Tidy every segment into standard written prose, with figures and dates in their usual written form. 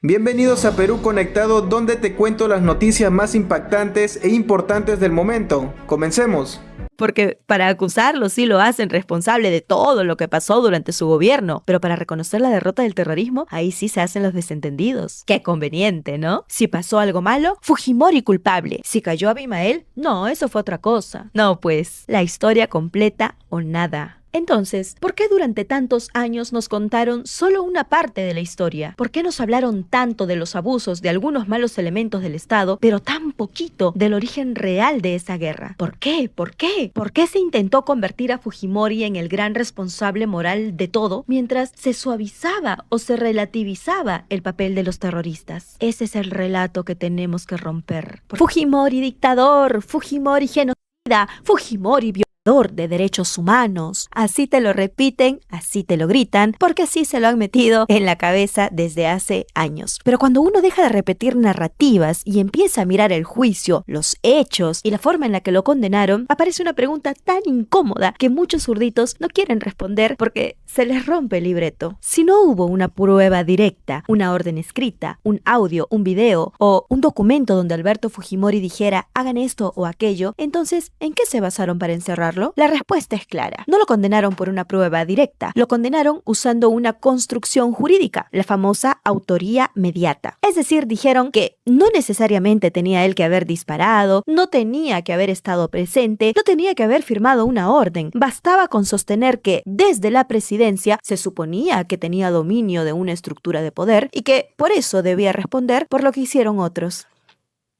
Bienvenidos a Perú Conectado, donde te cuento las noticias más impactantes e importantes del momento. Comencemos. Porque para acusarlo sí lo hacen responsable de todo lo que pasó durante su gobierno, pero para reconocer la derrota del terrorismo, ahí sí se hacen los desentendidos. Qué conveniente, ¿no? Si pasó algo malo, Fujimori culpable. Si cayó Abimael, no, eso fue otra cosa. No, pues, la historia completa o nada. Entonces, ¿por qué durante tantos años nos contaron solo una parte de la historia? ¿Por qué nos hablaron tanto de los abusos de algunos malos elementos del Estado, pero tan poquito del origen real de esa guerra? ¿Por qué? ¿Por qué? ¿Por qué se intentó convertir a Fujimori en el gran responsable moral de todo, mientras se suavizaba o se relativizaba el papel de los terroristas? Ese es el relato que tenemos que romper. Fujimori dictador, Fujimori genocida, Fujimori violador de derechos humanos. Así te lo repiten, así te lo gritan, porque así se lo han metido en la cabeza desde hace años. Pero cuando uno deja de repetir narrativas y empieza a mirar el juicio, los hechos y la forma en la que lo condenaron, aparece una pregunta tan incómoda que muchos zurditos no quieren responder porque se les rompe el libreto. Si no hubo una prueba directa, una orden escrita, un audio, un video o un documento donde Alberto Fujimori dijera hagan esto o aquello, entonces, ¿en qué se basaron para encerrarlo? La respuesta es clara. No lo condenaron por una prueba directa, lo condenaron usando una construcción jurídica, la famosa autoría mediata. Es decir, dijeron que no necesariamente tenía él que haber disparado, no tenía que haber estado presente, no tenía que haber firmado una orden. Bastaba con sostener que desde la presidencia se suponía que tenía dominio de una estructura de poder y que por eso debía responder por lo que hicieron otros.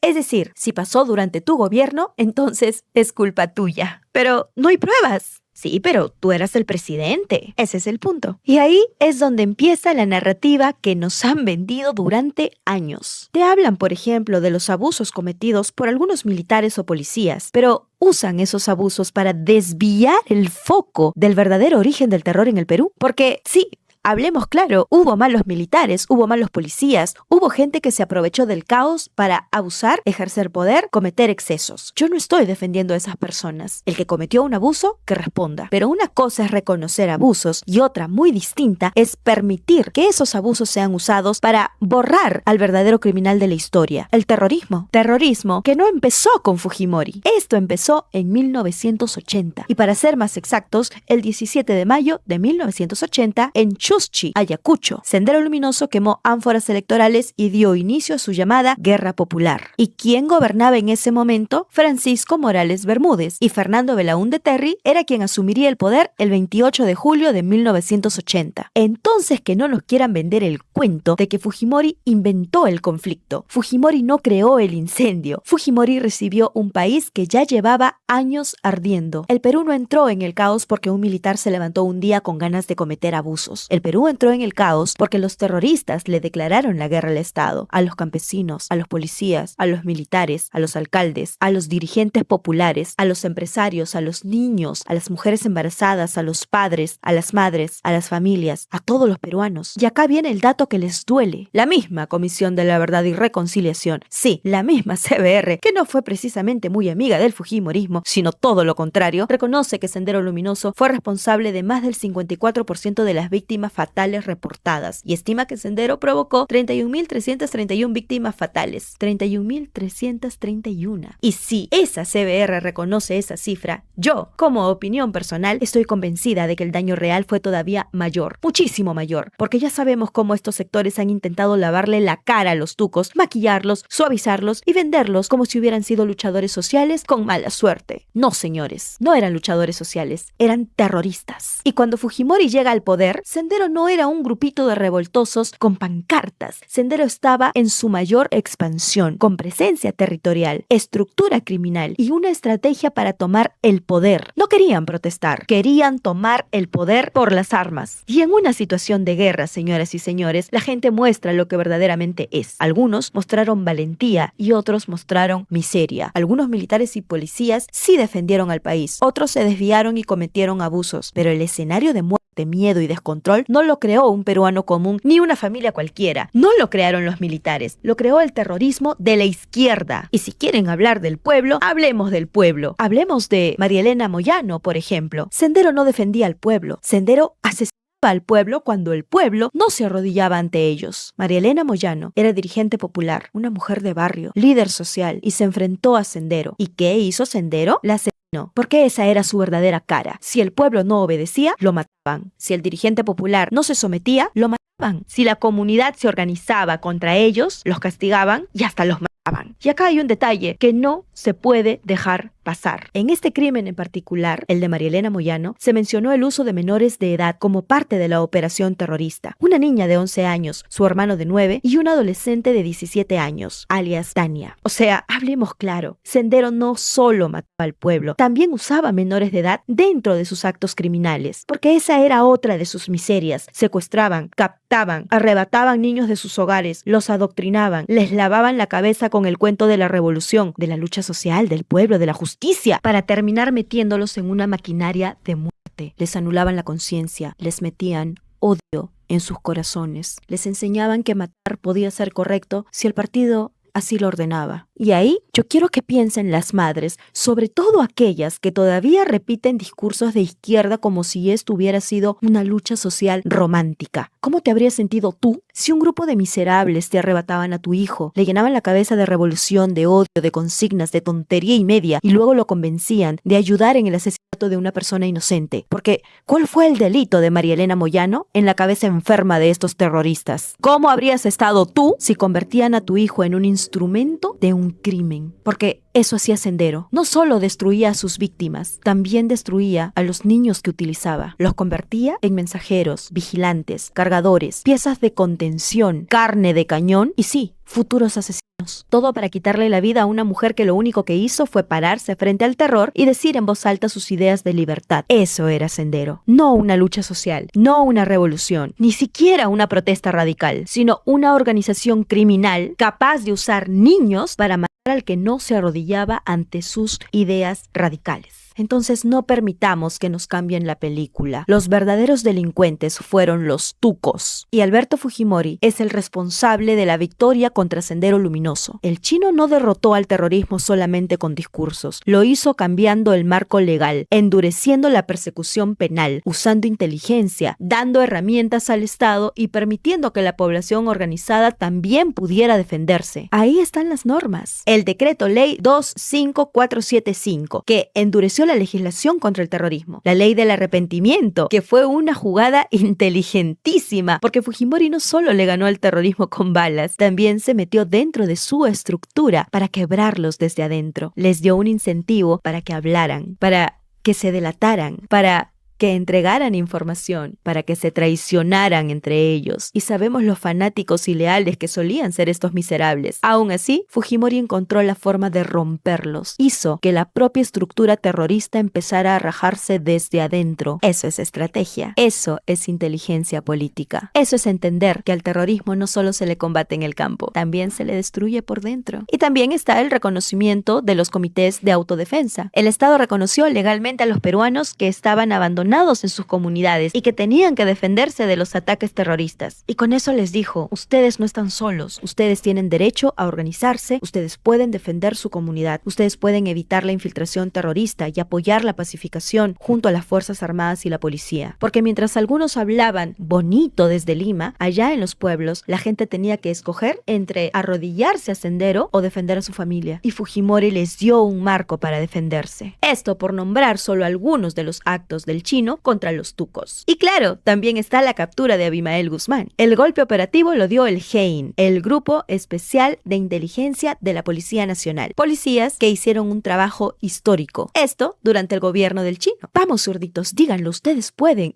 Es decir, si pasó durante tu gobierno, entonces es culpa tuya. Pero no hay pruebas. Sí, pero tú eras el presidente. Ese es el punto. Y ahí es donde empieza la narrativa que nos han vendido durante años. Te hablan, por ejemplo, de los abusos cometidos por algunos militares o policías, pero usan esos abusos para desviar el foco del verdadero origen del terror en el Perú. Porque sí, hablemos claro, hubo malos militares, hubo malos policías, hubo gente que se aprovechó del caos para abusar, ejercer poder, cometer excesos. Yo no estoy defendiendo a esas personas. El que cometió un abuso, que responda. Pero una cosa es reconocer abusos y otra, muy distinta, es permitir que esos abusos sean usados para borrar al verdadero criminal de la historia, el terrorismo. Terrorismo que no empezó con Fujimori. Esto empezó en 1980. Y para ser más exactos, el 17 de mayo de 1980 en Chuschi, Ayacucho. Sendero Luminoso quemó ánforas electorales y dio inicio a su llamada Guerra Popular. ¿Y quién gobernaba en ese momento? Francisco Morales Bermúdez. Y Fernando Belaúnde Terry era quien asumiría el poder el 28 de julio de 1980. Entonces que no nos quieran vender el cuento de que Fujimori inventó el conflicto. Fujimori no creó el incendio. Fujimori recibió un país que ya llevaba años ardiendo. El Perú no entró en el caos porque un militar se levantó un día con ganas de cometer abusos. El Perú entró en el caos porque los terroristas le declararon la guerra al Estado, a los campesinos, a los policías, a los militares, a los alcaldes, a los dirigentes populares, a los empresarios, a los niños, a las mujeres embarazadas, a los padres, a las madres, a las familias, a todos los peruanos. Y acá viene el dato que les duele. La misma Comisión de la Verdad y Reconciliación, sí, la misma CBR, que no fue precisamente muy amiga del fujimorismo, sino todo lo contrario, reconoce que Sendero Luminoso fue responsable de más del 54% de las víctimas fatales reportadas y estima que Sendero provocó 31.331 víctimas fatales. 31.331. Y si esa CBR reconoce esa cifra, yo, como opinión personal, estoy convencida de que el daño real fue todavía mayor, muchísimo mayor, porque ya sabemos cómo estos sectores han intentado lavarle la cara a los tucos, maquillarlos, suavizarlos y venderlos como si hubieran sido luchadores sociales con mala suerte. No, señores, no eran luchadores sociales, eran terroristas. Y cuando Fujimori llega al poder, Sendero no era un grupito de revoltosos con pancartas. Sendero estaba en su mayor expansión, con presencia territorial, estructura criminal y una estrategia para tomar el poder. No querían protestar, querían tomar el poder por las armas. Y en una situación de guerra, señoras y señores, la gente muestra lo que verdaderamente es. Algunos mostraron valentía y otros mostraron miseria. Algunos militares y policías sí defendieron al país, otros se desviaron y cometieron abusos, pero el escenario de muerte, miedo y descontrol no lo creó un peruano común ni una familia cualquiera. No lo crearon los militares, lo creó el terrorismo de la izquierda. Y si quieren hablar del pueblo, hablemos del pueblo. Hablemos de María Elena Moyano, por ejemplo. Sendero no defendía al pueblo, Sendero asesinaba al pueblo cuando el pueblo no se arrodillaba ante ellos. María Elena Moyano era dirigente popular, una mujer de barrio, líder social, y se enfrentó a Sendero. ¿Y qué hizo Sendero? La asesinó, porque esa era su verdadera cara. Si el pueblo no obedecía, lo mataban. Si el dirigente popular no se sometía, lo mataban. Si la comunidad se organizaba contra ellos, los castigaban y hasta los mataban. Y acá hay un detalle que no se puede dejar pasar. En este crimen en particular, el de María Elena Moyano, se mencionó el uso de menores de edad como parte de la operación terrorista. Una niña de 11 años, su hermano de 9 y un adolescente de 17 años, alias Tania. O sea, hablemos claro, Sendero no solo mataba al pueblo, también usaba menores de edad dentro de sus actos criminales, porque esa era otra de sus miserias. Secuestraban, captaban, arrebataban niños de sus hogares, los adoctrinaban, les lavaban la cabeza con el cuento de la revolución, de la lucha social, del pueblo, de la justicia, para terminar metiéndolos en una maquinaria de muerte. Les anulaban la conciencia, les metían odio en sus corazones, les enseñaban que matar podía ser correcto si el partido así lo ordenaba. Y ahí yo quiero que piensen las madres, sobre todo aquellas que todavía repiten discursos de izquierda como si esto hubiera sido una lucha social romántica. ¿Cómo te habrías sentido tú si un grupo de miserables te arrebataban a tu hijo, le llenaban la cabeza de revolución, de odio, de consignas, de tontería y media, y luego lo convencían de ayudar en el asesinato de una persona inocente? Porque, ¿cuál fue el delito de María Elena Moyano en la cabeza enferma de estos terroristas? ¿Cómo habrías estado tú si convertían a tu hijo en un instrumento de un crimen? Porque eso hacía Sendero. No solo destruía a sus víctimas, también destruía a los niños que utilizaba. Los convertía en mensajeros, vigilantes, cargadores, piezas de contención, carne de cañón y sí, futuros asesinos. Todo para quitarle la vida a una mujer que lo único que hizo fue pararse frente al terror y decir en voz alta sus ideas de libertad. Eso era Sendero. No una lucha social, no una revolución, ni siquiera una protesta radical, sino una organización criminal capaz de usar niños para matar al que no se arrodillaba ante sus ideas radicales. Entonces no permitamos que nos cambien la película. Los verdaderos delincuentes fueron los tucos. Y Alberto Fujimori es el responsable de la victoria contra Sendero Luminoso. El chino no derrotó al terrorismo solamente con discursos. Lo hizo cambiando el marco legal, endureciendo la persecución penal, usando inteligencia, dando herramientas al Estado y permitiendo que la población organizada también pudiera defenderse. Ahí están las normas. El decreto ley 25475, que endureció la legislación contra el terrorismo. La ley del arrepentimiento, que fue una jugada inteligentísima, porque Fujimori no solo le ganó al terrorismo con balas, también se metió dentro de su estructura para quebrarlos desde adentro. Les dio un incentivo para que hablaran, para que se delataran, para que entregaran información, para que se traicionaran entre ellos. Y sabemos los fanáticos y leales que solían ser estos miserables. Aún así, Fujimori encontró la forma de romperlos. Hizo que la propia estructura terrorista empezara a rajarse desde adentro. Eso es estrategia. Eso es inteligencia política. Eso es entender que al terrorismo no solo se le combate en el campo, también se le destruye por dentro. Y también está el reconocimiento de los comités de autodefensa. El Estado reconoció legalmente a los peruanos que estaban abandonados en sus comunidades y que tenían que defenderse de los ataques terroristas. Y con eso les dijo, ustedes no están solos, ustedes tienen derecho a organizarse, ustedes pueden defender su comunidad, ustedes pueden evitar la infiltración terrorista y apoyar la pacificación junto a las Fuerzas Armadas y la policía. Porque mientras algunos hablaban bonito desde Lima, allá en los pueblos, la gente tenía que escoger entre arrodillarse a Sendero o defender a su familia. Y Fujimori les dio un marco para defenderse. Esto por nombrar solo algunos de los actos del chino contra los tucos. Y claro, también está la captura de Abimael Guzmán. El golpe operativo lo dio el GEIN, el Grupo Especial de Inteligencia de la Policía Nacional. Policías que hicieron un trabajo histórico. Esto durante el gobierno del chino. Vamos, zurditos, díganlo, ustedes pueden.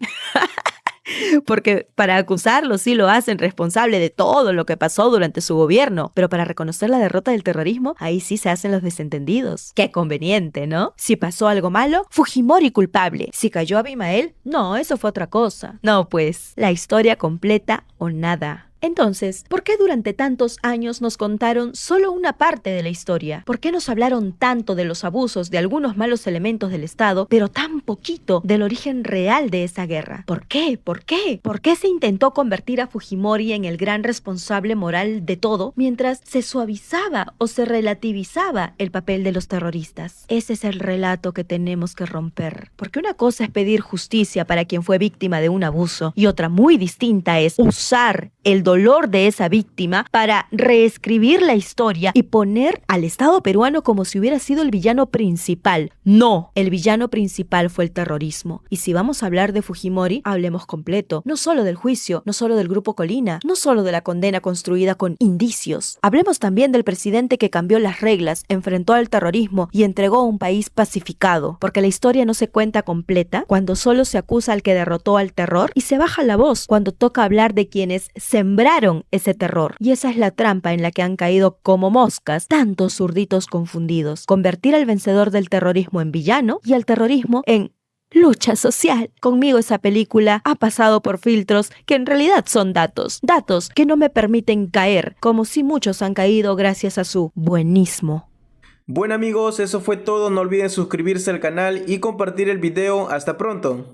Porque para acusarlo sí lo hacen responsable de todo lo que pasó durante su gobierno, pero para reconocer la derrota del terrorismo, ahí sí se hacen los desentendidos. Qué conveniente, ¿no? Si pasó algo malo, Fujimori culpable. Si cayó Abimael, no, eso fue otra cosa. No, pues, la historia completa o nada. Entonces, ¿por qué durante tantos años nos contaron solo una parte de la historia? ¿Por qué nos hablaron tanto de los abusos de algunos malos elementos del Estado, pero tan poquito del origen real de esa guerra? ¿Por qué? ¿Por qué? ¿Por qué se intentó convertir a Fujimori en el gran responsable moral de todo, mientras se suavizaba o se relativizaba el papel de los terroristas? Ese es el relato que tenemos que romper. Porque una cosa es pedir justicia para quien fue víctima de un abuso, y otra muy distinta es usar el dolor de esa víctima para reescribir la historia y poner al Estado peruano como si hubiera sido el villano principal. No, el villano principal fue el terrorismo. Y si vamos a hablar de Fujimori, hablemos completo. No solo del juicio, no solo del Grupo Colina, no solo de la condena construida con indicios. Hablemos también del presidente que cambió las reglas, enfrentó al terrorismo y entregó un país pacificado. Porque la historia no se cuenta completa cuando solo se acusa al que derrotó al terror y se baja la voz cuando toca hablar de quienes sembraron ese terror. Y esa es la trampa en la que han caído como moscas tantos zurditos confundidos. Convertir al vencedor del terrorismo en villano y al terrorismo en lucha social. Conmigo esa película ha pasado por filtros que en realidad son datos que no me permiten caer, como si muchos han caído gracias a su buenismo. Bueno amigos, eso fue todo. No olviden suscribirse al canal y compartir el video. Hasta pronto.